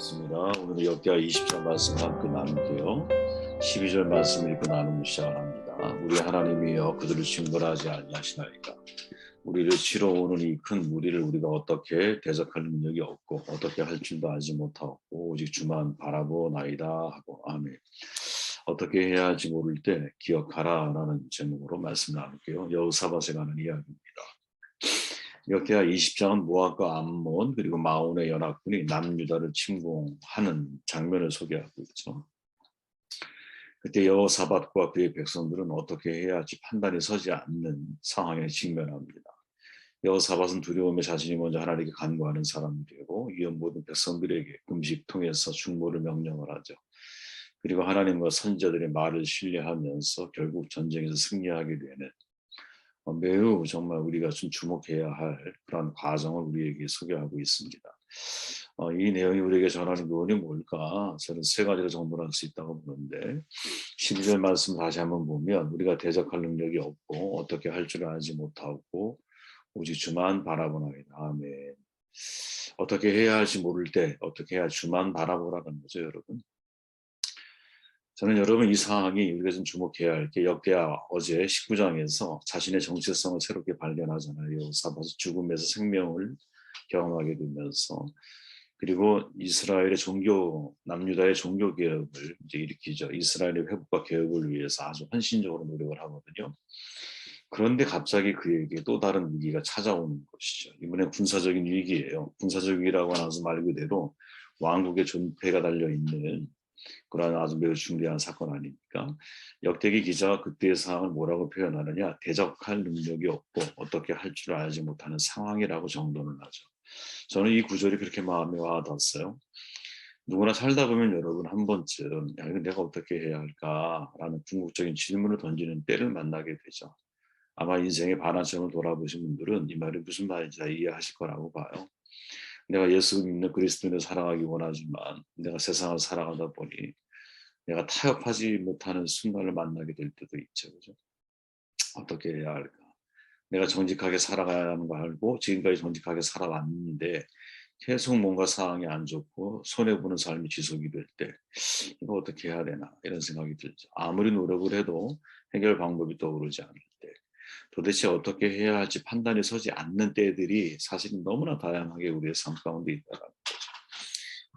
반갑습니다. 오늘은 역대하 20장 말씀 함께 나눌게요. 12절 말씀 읽고 나누면 시작을 합니다. 우리 하나님이여 그들을 징벌하지 아니하시나이까. 우리를 치러 오는 이 큰 무리를 우리가 어떻게 대적할 능력이 없고 어떻게 할 줄도 알지 못하고 오직 주만 바라보나이다 하고 아멘. 어떻게 해야 할지 모를 때 기억하라 라는 제목으로 말씀 나눌게요. 여호사밧에 관한 이야기입니다. 역대하 20장은 모압과 암몬 그리고 마온의 연합군이 남유다를 침공하는 장면을 소개하고 있죠. 그때 여호사밧과 그의 백성들은 어떻게 해야 할지 판단이 서지 않는 상황에 직면합니다. 여호사밧은 두려움에 자신이 먼저 하나님께 간구하는 사람이 되고 이어 모든 백성들에게 금식 통해서 중보를 명령을 하죠. 그리고 하나님과 선지자들의 말을 신뢰하면서 결국 전쟁에서 승리하게 되는 매우 정말 우리가 좀 주목해야 할 그런 과정을 우리에게 소개하고 있습니다. 이 내용이 우리에게 전하는 교훈이 뭘까? 저는 세 가지로 정돈할 수 있다고 보는데 12절 말씀 다시 한번 보면 우리가 대적할 능력이 없고 어떻게 할 줄 알지 못하고 오직 주만 바라보나이다. 아멘. 어떻게 해야 할지 모를 때 어떻게 해야 주만 바라보라는 거죠, 여러분. 저는 여러분 이 상황이 우리가 좀 주목해야 할 게 역대하 어제 19장에서 자신의 정체성을 새롭게 발견하잖아요. 사밧이 죽음에서 생명을 경험하게 되면서 그리고 이스라엘의 남유다의 종교 개혁을 이제 일으키죠. 이스라엘의 회복과 개혁을 위해서 아주 헌신적으로 노력을 하거든요. 그런데 갑자기 그에게 또 다른 위기가 찾아오는 것이죠. 이번엔 군사적인 위기예요. 군사적 위기라고 하는 말 그대로 왕국의 존폐가 달려있는 그러한 아주 매우 중대한 사건 아닙니까? 역대기 기자가 그때의 상황을 뭐라고 표현하느냐? 대적할 능력이 없고 어떻게 할 줄 알지 못하는 상황이라고 정돈을 하죠. 저는 이 구절이 그렇게 마음에 와닿았어요. 누구나 살다 보면 여러분 한 번쯤 야, 이거 내가 어떻게 해야 할까라는 궁극적인 질문을 던지는 때를 만나게 되죠. 아마 인생의 반환점을 돌아보신 분들은 이 말이 무슨 말인지 다 이해하실 거라고 봐요. 내가 예수 믿는 그리스도인을 사랑하기 원하지만 내가 세상을 살아가다 보니 내가 타협하지 못하는 순간을 만나게 될 때도 있죠. 그죠? 어떻게 해야 할까? 내가 정직하게 살아가야 하는 거 알고 지금까지 정직하게 살아왔는데 계속 뭔가 상황이 안 좋고 손해보는 삶이 지속이 될 때 이거 어떻게 해야 되나 이런 생각이 들죠. 아무리 노력을 해도 해결 방법이 떠오르지 않을 때 도대체 어떻게 해야 할지 판단이 서지 않는 때들이 사실은 너무나 다양하게 우리의 삶 가운데 있다는 거죠.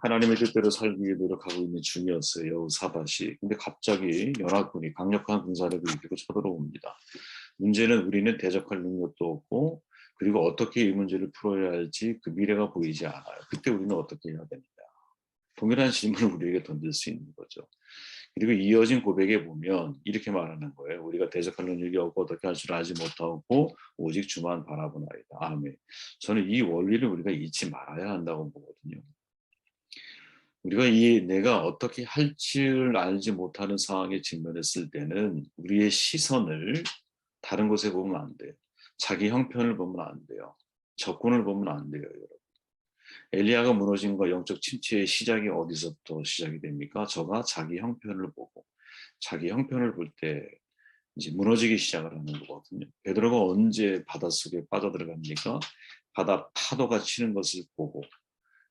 하나님의 뜻대로 살기 위해 노력하고 있는 중이었어요. 여호사밧이. 근데 갑자기 연합군이 강력한 군사력을 이끌고 쳐들어옵니다. 문제는 우리는 대적할 능력도 없고 그리고 어떻게 이 문제를 풀어야 할지 그 미래가 보이지 않아요. 그때 우리는 어떻게 해야 됩니까? 동일한 질문을 우리에게 던질 수 있는 거죠. 그리고 이어진 고백에 보면 이렇게 말하는 거예요. 우리가 대적할 능력이 없고 어떻게 할 줄 알지 못하고 오직 주만 바라보나이다. 아멘. 저는 이 원리를 우리가 잊지 말아야 한다고 보거든요. 우리가 내가 어떻게 할 줄 알지 못하는 상황에 직면했을 때는 우리의 시선을 다른 곳에 보면 안 돼요. 자기 형편을 보면 안 돼요. 적군을 보면 안 돼요, 여러분. 엘리야가 무너진 거 영적 침체의 시작이 어디서부터 시작이 됩니까? 저가 자기 형편을 보고 자기 형편을 볼 때 이제 무너지기 시작을 하는 거거든요. 베드로가 언제 바닷속에 빠져들어갑니까? 바다 파도가 치는 것을 보고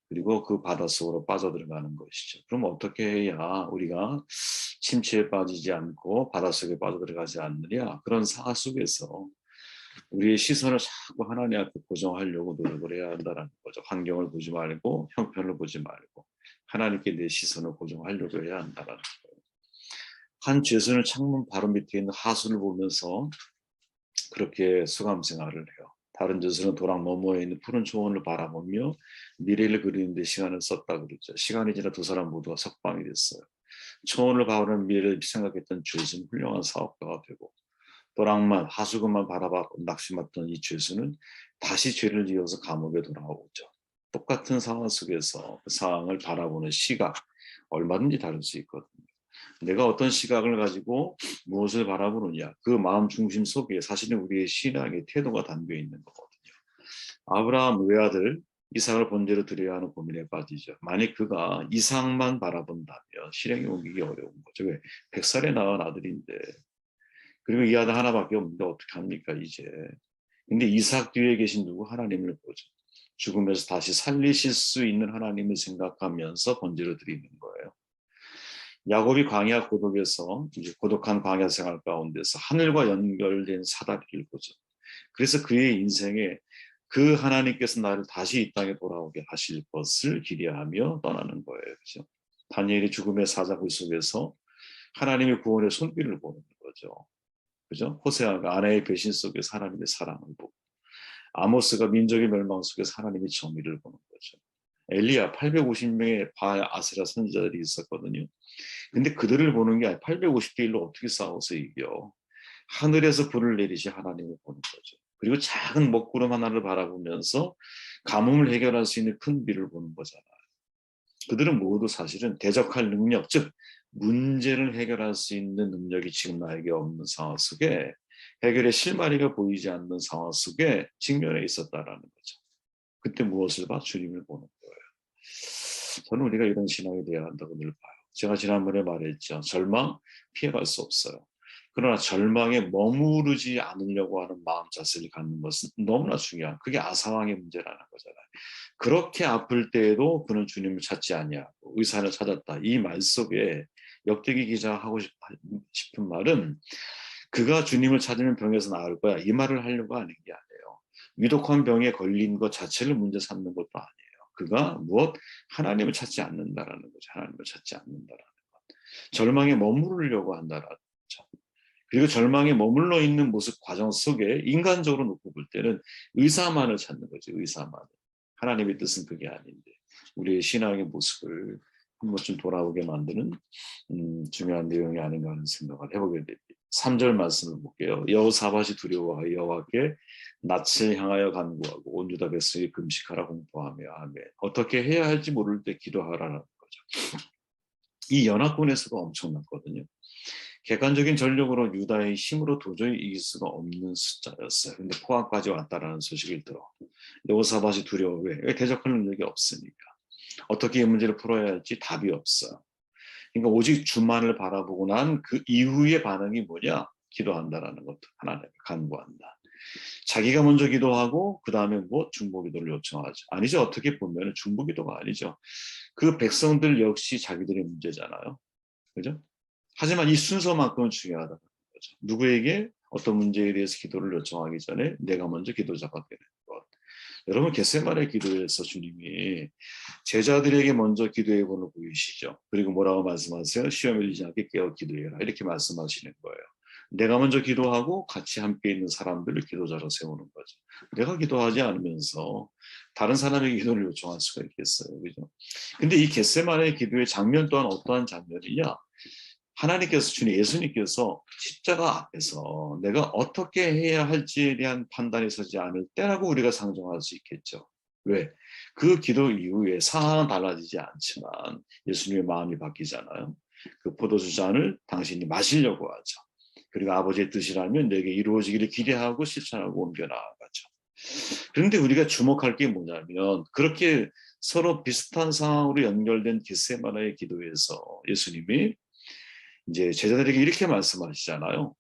그리고 그 바닷속으로 빠져들어가는 것이죠. 그럼 어떻게 해야 우리가 침체에 빠지지 않고 바닷속에 빠져들어가지 않느냐? 그런 상황 속에서 우리의 시선을 자꾸 하나님 앞에 고정하려고 노력을 해야 한다는 거죠. 환경을 보지 말고 형편을 보지 말고 하나님께 내 시선을 고정하려고 해야 한다는 거예요. 한 죄수는 창문 바로 밑에 있는 하수를 보면서 그렇게 수감 생활을 해요. 다른 죄수는 도랑 너머에 있는 푸른 초원을 바라보며 미래를 그리는 데 시간을 썼다 그러죠. 시간이 지나 두 사람 모두가 석방이 됐어요. 초원을 바라보는 미래를 생각했던 죄수는 훌륭한 사업가가 되고 도랑만 하수구만 바라봐 낙심했던 이 죄수는 다시 죄를 지어서 감옥에 돌아오죠. 똑같은 상황 속에서 그 상황을 바라보는 시각 얼마든지 다를 수 있거든요. 내가 어떤 시각을 가지고 무엇을 바라보느냐 그 마음 중심 속에 사실은 우리의 신앙의 태도가 담겨 있는 거거든요. 아브라함 외아들 이삭을 번제로 드려야 하는 고민에 빠지죠. 만약 그가 이삭만 바라본다면 실행에 옮기기 어려운 거죠. 왜? 100살에 낳은 아들인데 그리고 이 아들 하나밖에 없는데 어떻게 합니까 이제. 근데 이삭 뒤에 계신 누구? 하나님을 보죠. 죽음에서 다시 살리실 수 있는 하나님을 생각하면서 번제를 드리는 거예요. 야곱이 광야 고독에서 이제 고독한 광야 생활 가운데서 하늘과 연결된 사다리를 보죠. 그래서 그의 인생에 그 하나님께서 나를 다시 이 땅에 돌아오게 하실 것을 기대하며 떠나는 거예요. 그죠? 다니엘이 죽음의 사자굴 속에서 하나님의 구원의 손길을 보는 거죠. 그죠? 호세아가 아내의 배신 속에서 하나님의 사랑을 보고, 아모스가 민족의 멸망 속에서 하나님의 정의를 보는 거죠. 엘리야 850명의 바알 아세라 선지자들이 있었거든요. 근데 그들을 보는 게 아니라 850대 1로 어떻게 싸워서 이겨. 하늘에서 불을 내리시 하나님을 보는 거죠. 그리고 작은 먹구름 하나를 바라보면서 가뭄을 해결할 수 있는 큰 비를 보는 거잖아요. 그들은 모두 사실은 대적할 능력, 즉 문제를 해결할 수 있는 능력이 지금 나에게 없는 상황 속에, 해결의 실마리가 보이지 않는 상황 속에 직면해 있었다라는 거죠. 그때 무엇을 봐? 주님을 보는 거예요. 저는 우리가 이런 신앙이 되어야 한다고 늘 봐요. 제가 지난번에 말했죠. 절망 피해갈 수 없어요. 그러나 절망에 머무르지 않으려고 하는 마음 자세를 갖는 것은 너무나 중요한, 그게 아사왕의 문제라는 거잖아요. 그렇게 아플 때에도 그는 주님을 찾지 아니하고 의사를 찾았다. 이 말 속에 역대기 기자가 하고 싶은 말은, 그가 주님을 찾으면 병에서 나을 거야, 이 말을 하려고 하는 게 아니에요. 위독한 병에 걸린 것 자체를 문제 삼는 것도 아니에요. 그가 무엇? 하나님을 찾지 않는다라는 거죠. 하나님을 찾지 않는다라는 것. 절망에 머무르려고 한다라는 거죠. 그리고 절망에 머물러 있는 모습 과정 속에 인간적으로 놓고 볼 때는 의사만을 찾는 거죠. 의사만을. 하나님의 뜻은 그게 아닌데 우리의 신앙의 모습을 한 번쯤 돌아오게 만드는 중요한 내용이 아닌가 하는 생각을 해보게 됩니다. 3절 말씀을 볼게요. 여호사밧이 두려워하여 여호와께 낯을 향하여 간구하고 온 유다 백성이 금식하라 공포하며 아멘. 어떻게 해야 할지 모를 때 기도하라는 거죠. 이 연합군의 수가 엄청났거든요. 객관적인 전력으로 유다의 힘으로 도저히 이길 수가 없는 숫자였어요. 근데 포항까지 왔다라는 소식을 들어 여호사밧이 두려워. 왜? 대적할 능력이 없으니까. 어떻게 이 문제를 풀어야 할지 답이 없어요. 그러니까 오직 주만을 바라보고 난 그 이후의 반응이 뭐냐? 기도한다라는 것도, 하나님을 간구한다. 자기가 먼저 기도하고 그 다음에 뭐 중보기도를 요청하죠. 아니죠. 어떻게 보면 중보기도가 아니죠. 그 백성들 역시 자기들의 문제잖아요. 그죠? 하지만 이 순서만큼은 중요하다는 거죠. 누구에게 어떤 문제에 대해서 기도를 요청하기 전에 내가 먼저 기도자가 되는 것. 여러분 겟세마네 기도에서 주님이 제자들에게 먼저 기도의 번호 보이시죠. 그리고 뭐라고 말씀하세요? 시험에 들지 않게 깨어 기도해라. 이렇게 말씀하시는 거예요. 내가 먼저 기도하고 같이 함께 있는 사람들을 기도자로 세우는 거죠. 내가 기도하지 않으면서 다른 사람의 기도를 요청할 수가 있겠어요. 그죠? 근데 이 겟세마네 기도의 장면 또한 어떠한 장면이냐? 하나님께서, 주님 예수님께서 십자가 앞에서 내가 어떻게 해야 할지에 대한 판단이 서지 않을 때라고 우리가 상정할 수 있겠죠. 왜? 그 기도 이후에 상황은 달라지지 않지만 예수님의 마음이 바뀌잖아요. 그 포도주 잔을 당신이 마시려고 하죠. 그리고 아버지의 뜻이라면 내게 이루어지기를 기대하고 실천하고 옮겨 나아가죠. 그런데 우리가 주목할 게 뭐냐면, 그렇게 서로 비슷한 상황으로 연결된 겟세마네의 기도에서 예수님이 이제 제자들에게 이렇게 말씀하시잖아요.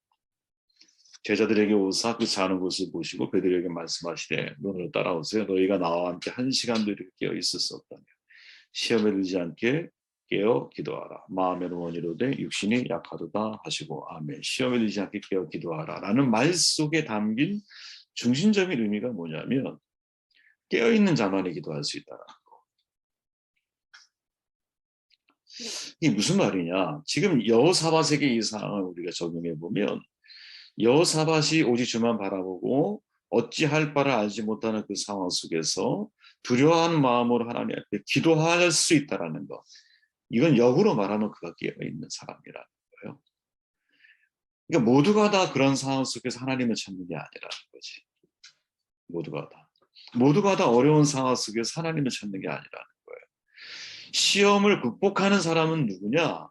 제자들에게 오사 그 자는 곳을 보시고 베드로에게 말씀하시되 너희로 따라오세요. 너희가 나와 함께 1시간도 이렇게 깨어 있을 수 없다며 시험에 들지 않게 깨어 기도하라. 마음에는 원이로되 육신이 약하도다 하시고 아멘. 시험에 들지 않게 깨어 기도하라 라는 말 속에 담긴 중심적인 의미가 뭐냐면 깨어있는 자만이 기도할 수 있다라는 거. 이게 무슨 말이냐. 지금 여호사밧에게 이 상황을 우리가 적용해 보면 여호사밧이 오직 주만 바라보고 어찌할 바를 알지 못하는 그 상황 속에서 두려워하는 마음으로 하나님 앞에 기도할 수 있다는 것. 이건 역으로 말하면 그가 깨어있는 사람이라는 거예요. 그러니까 모두가 다 그런 상황 속에서 하나님을 찾는 게 아니라는 거지. 모두가 다. 모두가 다 어려운 상황 속에서 하나님을 찾는 게 아니라는 거예요. 시험을 극복하는 사람은 누구냐?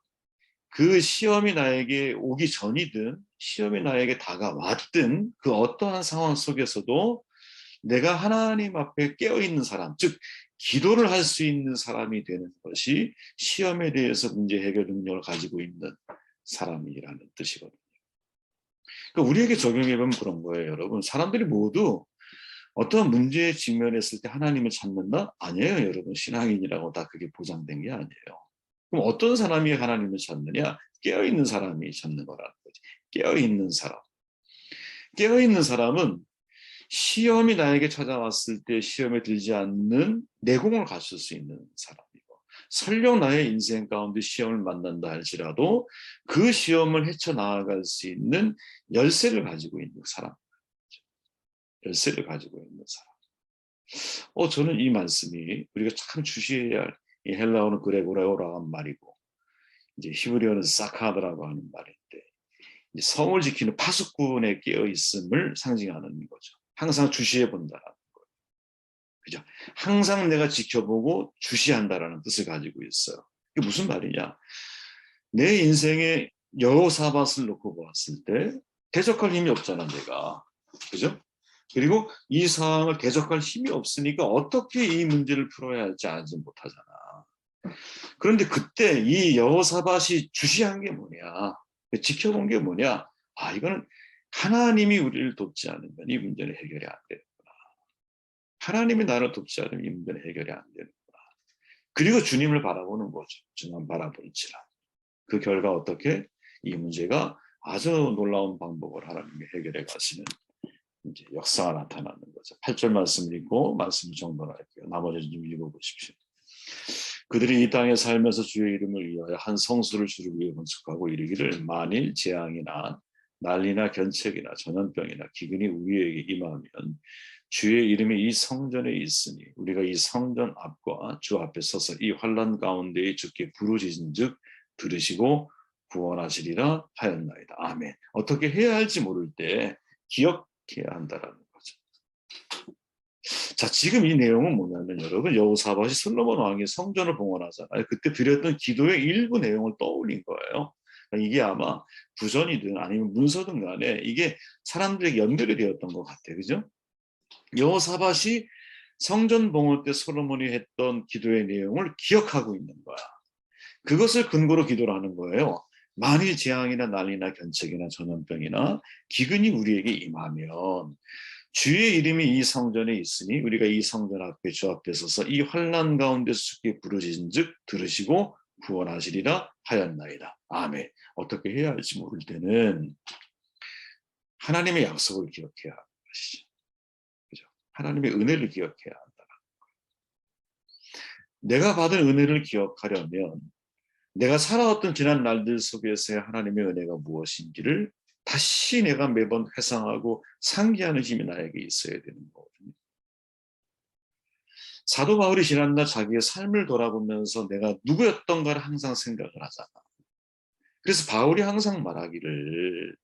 그 시험이 나에게 오기 전이든 시험이 나에게 다가왔든 그 어떠한 상황 속에서도 내가 하나님 앞에 깨어있는 사람, 즉 기도를 할 수 있는 사람이 되는 것이 시험에 대해서 문제 해결 능력을 가지고 있는 사람이라는 뜻이거든요. 그러니까 우리에게 적용해보면 그런 거예요. 여러분, 사람들이 모두 어떤 문제에 직면했을 때 하나님을 찾는다? 아니에요, 여러분. 신앙인이라고 다 그게 보장된 게 아니에요. 그럼 어떤 사람이 하나님을 찾느냐? 깨어있는 사람이 찾는 거라는 거지. 깨어있는 사람. 깨어있는 사람은 시험이 나에게 찾아왔을 때 시험에 들지 않는 내공을 갖출 수 있는 사람이고, 설령 나의 인생 가운데 시험을 만난다 할지라도 그 시험을 헤쳐나아갈 수 있는 열쇠를 가지고 있는 사람. 열쇠를 가지고 있는 사람. 저는 이 말씀이 우리가 참 주시해야 할, 이 헬라어는 그레고레오라는 말이고, 이제 히브리어는 사카드라고 하는 말인데, 성을 지키는 파수꾼에 깨어 있음을 상징하는 거죠. 항상 주시해 본다라는 거예요. 그죠? 항상 내가 지켜보고 주시한다라는 뜻을 가지고 있어요. 이게 무슨 말이냐? 내 인생에 여호사밧을 놓고 보았을 때 대적할 힘이 없잖아, 내가. 그죠? 그리고 이 상황을 대적할 힘이 없으니까 어떻게 이 문제를 풀어야 할지 알지 못하잖아. 그런데 그때 이 여호사밧이 주시한 게 뭐냐? 지켜본 게 뭐냐? 이거는 하나님이 우리를 돕지 않으면 이 문제는 해결이 안 되는구나. 하나님이 나를 돕지 않으면 이 문제는 해결이 안 되는구나. 그리고 주님을 바라보는 거죠. 주만 바라볼지라. 그 결과 어떻게? 이 문제가 아주 놀라운 방법을 하나님이 해결해 가시는 이제 역사가 나타나는 거죠. 8절 말씀을 읽고 말씀을 정돈할게요. 나머지 좀 읽어보십시오. 그들이 이 땅에 살면서 주의 이름을 위하여 한 성수를 주를 위해 건축하고 이르기를 만일 재앙이나 난리나 견책이나 전염병이나 기근이 우리에게 임하면 주의 이름이 이 성전에 있으니 우리가 이 성전 앞과 주 앞에 서서 이 환난 가운데에 주께 부르짖은즉 들으시고 구원하시리라 하였나이다. 아멘. 어떻게 해야 할지 모를 때 기억해야 한다라는 거죠. 자, 지금 이 내용은 뭐냐면 여러분, 여호사밧이 솔로몬 왕의 성전을 봉헌하잖아요. 그때 드렸던 기도의 일부 내용을 떠올린 거예요. 그러니까 이게 아마 부전이든 아니면 문서든 간에 이게 사람들에게 연결이 되었던 것 같아요. 그죠? 여호사밧이 성전 봉헌 때 솔로몬이 했던 기도의 내용을 기억하고 있는 거야. 그것을 근거로 기도를 하는 거예요. 만일 재앙이나 난리나 견책이나 전염병이나 기근이 우리에게 임하면 주의 이름이 이 성전에 있으니 우리가 이 성전 앞에 주 앞에 서서 이 환난 가운데서 주께 부르짖은즉 들으시고 구원하시리라 하였나이다. 아멘. 어떻게 해야 할지 모를 때는 하나님의 약속을 기억해야 하는 것이죠. 그죠? 하나님의 은혜를 기억해야 한다. 내가 받은 은혜를 기억하려면 내가 살아왔던 지난 날들 속에서의 하나님의 은혜가 무엇인지를 다시 내가 매번 회상하고 상기하는 힘이 나에게 있어야 되는 거거든요. 사도 바울이 지난날 자기의 삶을 돌아보면서 내가 누구였던가를 항상 생각을 하잖아. 그래서 바울이 항상 말하기를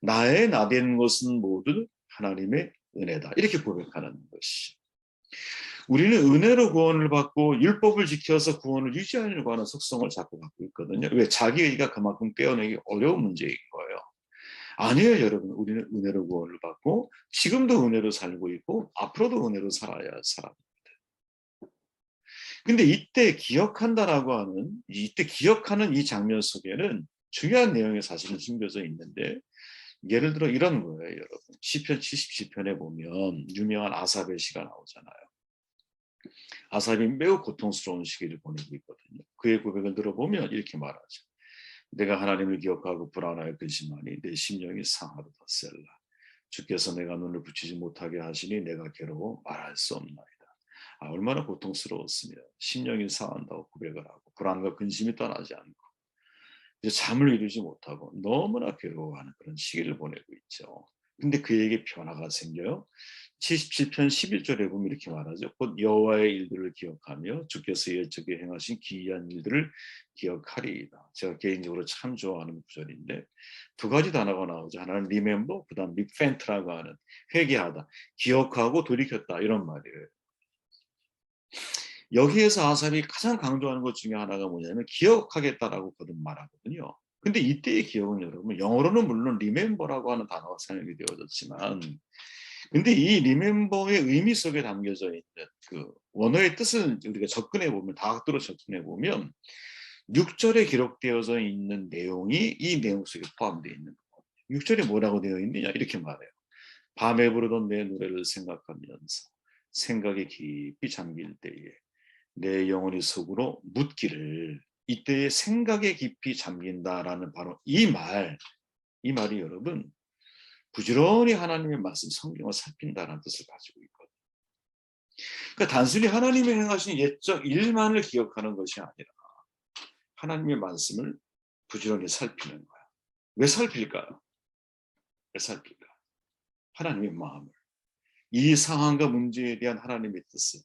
나의 나된 것은 모두 하나님의 은혜다. 이렇게 고백하는 것이. 우리는 은혜로 구원을 받고 율법을 지켜서 구원을 유지하려고 하는 속성을 자꾸 갖고 있거든요. 왜? 자기 의가 그만큼 떼어내기 어려운 문제인 거예요. 아니에요, 여러분. 우리는 은혜로 구원을 받고 지금도 은혜로 살고 있고 앞으로도 은혜로 살아야 할 사람입니다. 근데 이때 기억한다라고 하는 이때 기억하는 이 장면 속에는 중요한 내용이 사실은 숨겨져 있는데 예를 들어 이런 거예요, 여러분. 시편 77편에 보면 유명한 아삽의 시가 나오잖아요. 아삽이 매우 고통스러운 시기를 보내고 있거든요. 그의 고백을 들어보면 이렇게 말하죠. 내가 하나님을 기억하고 불안하여 근심하니 내 심령이 상하도다 셀라. 주께서 내가 눈을 붙이지 못하게 하시니 내가 괴로워 말할 수 없나이다. 얼마나 고통스러웠으며 심령이 상한다고 고백을 하고 불안과 근심이 떠나지 않고 이제 잠을 이루지 못하고 너무나 괴로워하는 그런 시기를 보내고 있죠. 근데 그에게 변화가 생겨요. 77편 11절에 보면 이렇게 말하죠. 곧 여호와의 일들을 기억하며 주께서 옛적에 행하신 기이한 일들을 기억하리이다. 제가 개인적으로 참 좋아하는 구절인데 두 가지 단어가 나오죠. 하나는 remember, 그 다음 repent라고 하는 회개하다, 기억하고 돌이켰다 이런 말이에요. 여기에서 아삽이 가장 강조하는 것 중에 하나가 뭐냐면 기억하겠다라고 거듭 말하거든요. 근데 이때의 기억은 여러분 영어로는 물론 remember라고 하는 단어가 사용이 되어졌지만 근데 이 remember의 의미 속에 담겨져 있는 그 원어의 뜻을 우리가 접근해 보면 다각도로 접근해 보면 6절에 기록되어져 있는 내용이 이 내용 속에 포함되어 있는 거예요. 6절에 뭐라고 되어 있느냐 이렇게 말해요. 밤에 부르던 내 노래를 생각하면서 생각에 깊이 잠길 때에 내 영혼이 속으로 묻기를, 이때에 생각에 깊이 잠긴다라는 바로 이 말이 여러분 부지런히 하나님의 말씀 성경을 살핀다는 뜻을 가지고 있거든요. 그러니까 단순히 하나님이 행하신 옛적 일만을 기억하는 것이 아니라 하나님의 말씀을 부지런히 살피는 거야. 왜 살필까요? 왜 살필까? 하나님의 마음을, 이 상황과 문제에 대한 하나님의 뜻을,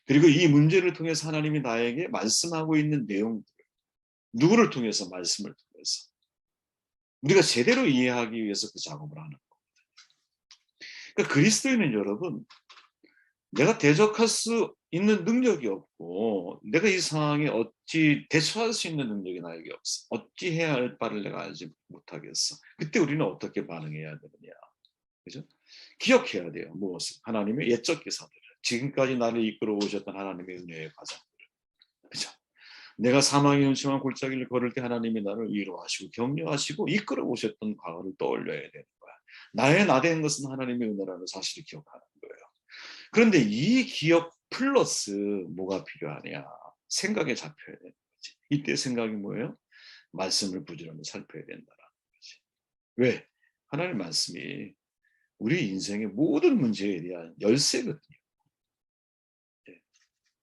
그리고 이 문제를 통해서 하나님이 나에게 말씀하고 있는 내용들, 누구를 통해서? 말씀을 통해서 우리가 제대로 이해하기 위해서 그 작업을 하는 겁니다. 그러니까 그리스도인은 여러분, 내가 대적할 수 있는 능력이 없고 내가 이 상황에 어찌 대처할 수 있는 능력이 나에게 없어. 어찌 해야 할 바를 내가 알지 못하겠어. 그때 우리는 어떻게 반응해야 되느냐. 그죠? 기억해야 돼요. 무엇을? 하나님의 옛적 기사들을. 지금까지 나를 이끌어 오셨던 하나님의 은혜의 과정들을. 그죠? 내가 사망의 음침한 골짜기를 걸을 때 하나님이 나를 위로하시고 격려하시고 이끌어 오셨던 과거를 떠올려야 되는 거야. 나의 나된 것은 하나님의 은혜라는 사실을 기억하는 거예요. 그런데 이 기억 플러스 뭐가 필요하냐? 생각에 잡혀야 되는 거지. 이때 생각이 뭐예요? 말씀을 부지런히 살펴야 된다는 거지. 왜? 하나님의 말씀이 우리 인생의 모든 문제에 대한 열쇠거든요.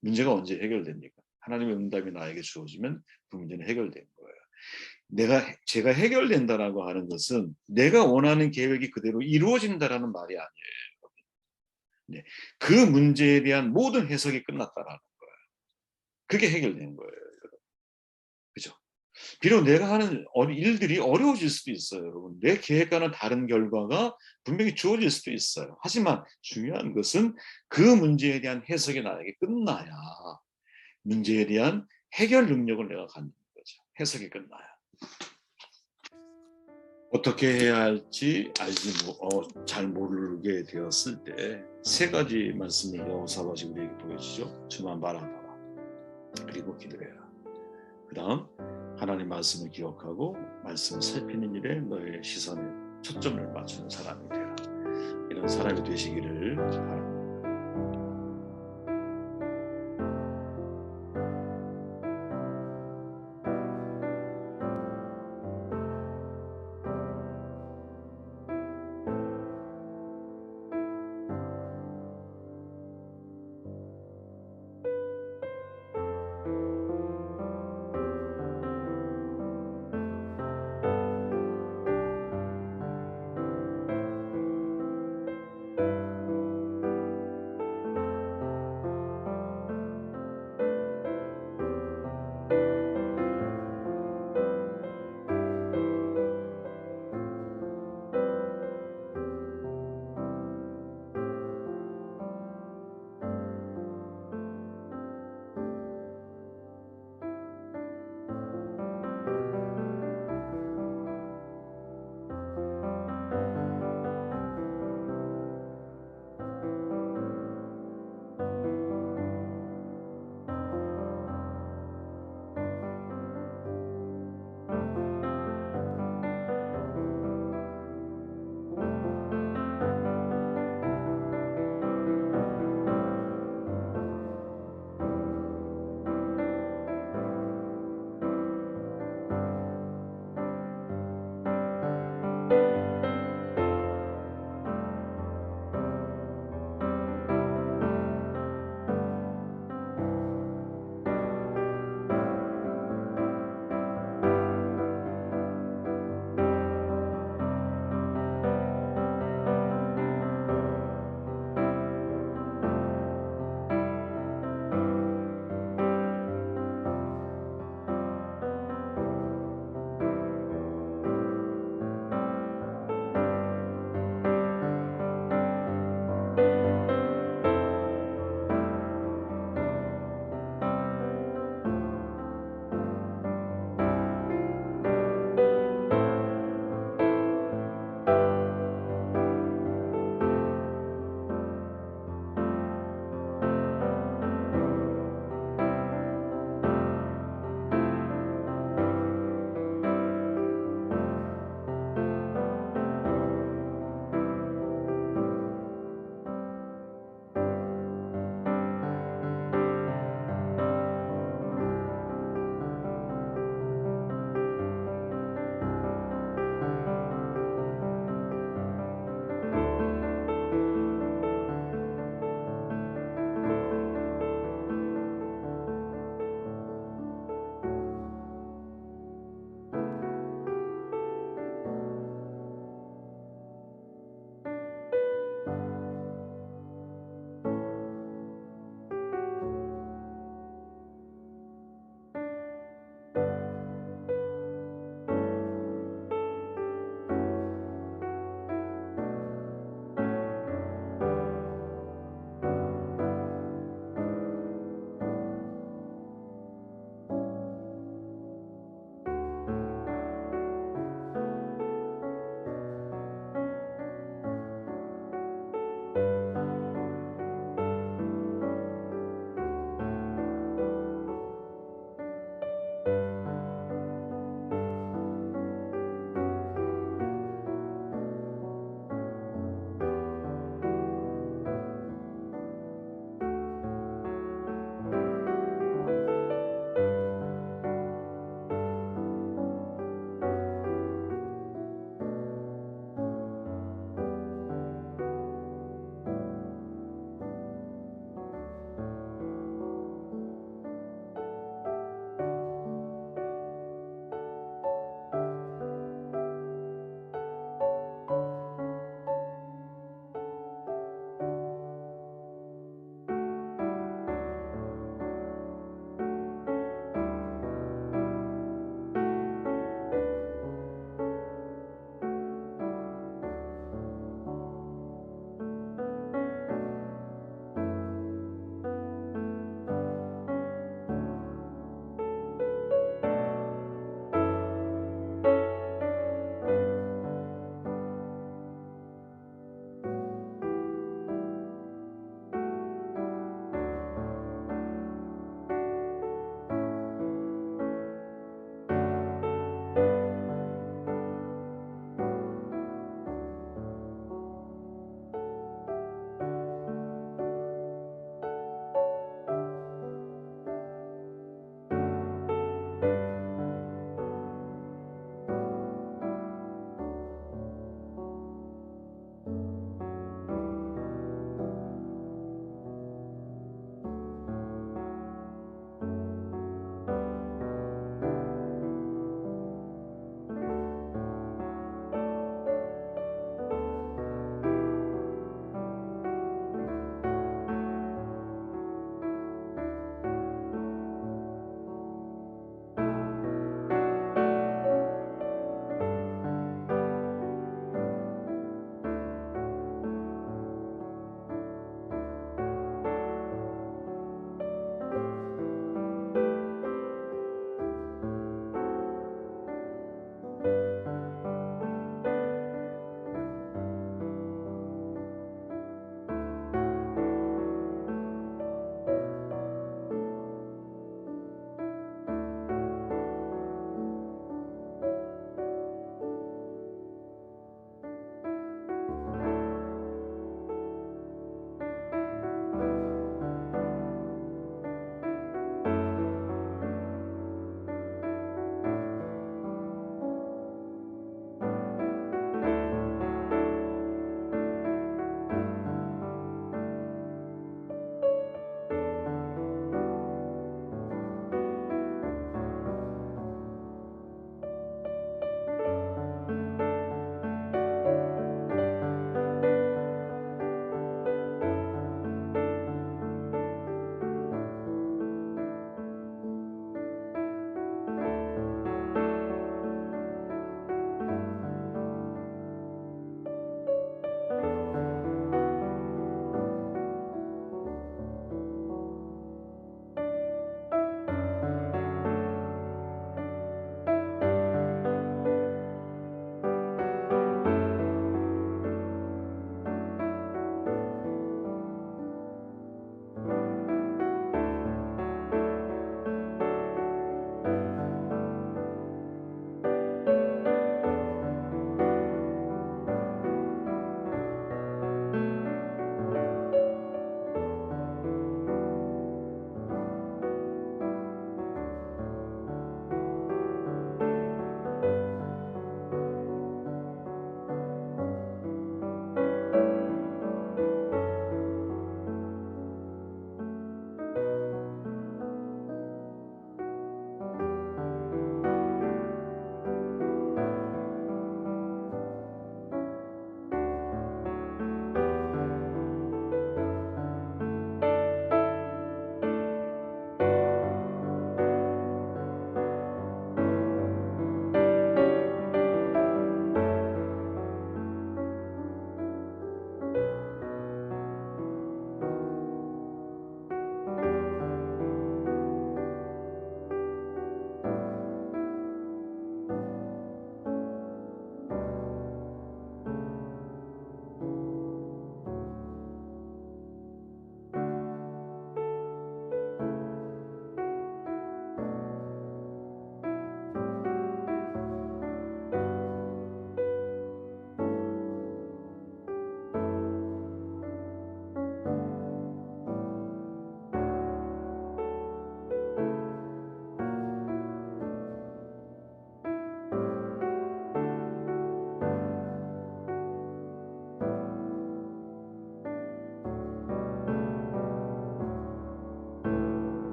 문제가 언제 해결됩니까? 하나님의 응답이 나에게 주어지면 그 문제는 해결된 거예요. 제가 해결된다라고 하는 것은 내가 원하는 계획이 그대로 이루어진다라는 말이 아니에요. 네, 그 문제에 대한 모든 해석이 끝났다라는 거예요. 그게 해결된 거예요, 여러분. 그죠? 비록 내가 하는 일들이 어려워질 수도 있어요, 여러분. 내 계획과는 다른 결과가 분명히 주어질 수도 있어요. 하지만 중요한 것은 그 문제에 대한 해석이 나에게 끝나야 문제에 대한 해결 능력을 내가 갖는 거죠. 해석이 끝나야. 어떻게 해야 할지 잘 모르게 되었을 때 세 가지 말씀을 여호사밧이 우리에게 보여주죠. 주만 바라봐라. 그리고 기도해라. 그 다음 하나님 말씀을 기억하고 말씀을 살피는 일에 너의 시선에 초점을 맞추는 사람이 되라. 이런 사람이 되시기를 바랍니다.